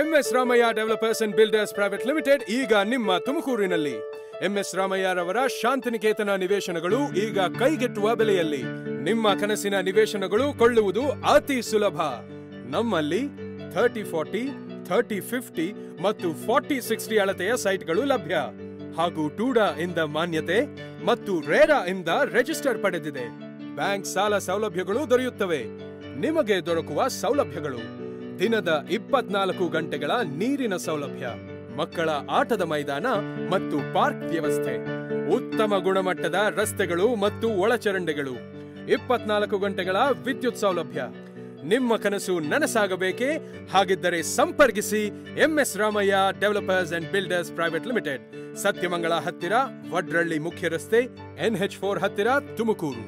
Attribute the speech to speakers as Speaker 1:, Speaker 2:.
Speaker 1: MS Ramaiah developers and builders private limited ಈಗ ನಿಮ್ಮ ತುಮಕೂರಿನಲ್ಲಿ. MS ರಾಮಯ್ಯರವರ ಶಾಂತಿನಿಕೇತನ ನಿವೇಶನಗಳು ಈಗ ಕೈಗೆಟುವ ಬೆಲೆಯಲ್ಲಿ. ನಿಮ್ಮ ಕನಸಿನ ನಿವೇಶನಗಳು ಕೊಳ್ಳುವುದು ಅತಿ ಸುಲಭ. ನಮ್ಮಲ್ಲಿ 30-40, 30-50 ಮತ್ತು 40-60 ಅಳತೆಯ ಸೈಟ್ಗಳು ಲಭ್ಯ ಹಾಗೂ ಟೂಡಾ ಇಂದ ಮಾನ್ಯತೆ ಮತ್ತು ರೇರಾ ಇಂದ ರಿಜಿಸ್ಟರ್ ಪಡೆದಿದೆ. ಬ್ಯಾಂಕ್ ಸಾಲ ಸೌಲಭ್ಯಗಳು ದೊರೆಯುತ್ತವೆ. ನಿಮಗೆ ದೊರಕುವ ಸೌಲಭ್ಯಗಳು: ದಿನದ 24 ಗಂಟೆಗಳ ನೀರಿನ ಸೌಲಭ್ಯ, ಮಕ್ಕಳ ಆಟದ ಮೈದಾನ ಮತ್ತು ಪಾರ್ಕ್ ವ್ಯವಸ್ಥೆ, ಉತ್ತಮ ಗುಣಮಟ್ಟದ ರಸ್ತೆಗಳು ಮತ್ತು ಒಳಚರಂಡಿಗಳು, 24 ಗಂಟೆಗಳ ವಿದ್ಯುತ್ ಸೌಲಭ್ಯ. ನಿಮ್ಮ ಕನಸು ನನಸಾಗಬೇಕೇ? ಹಾಗಿದ್ದರೆ ಸಂಪರ್ಕಿಸಿ MS Ramaiah developers and builders private limited, Satyamangala ಹತ್ತಿರ, ವಡ್ರಳ್ಳಿ ಮುಖ್ಯ ರಸ್ತೆ, NH4 ಹತ್ತಿರ, ತುಮಕೂರು.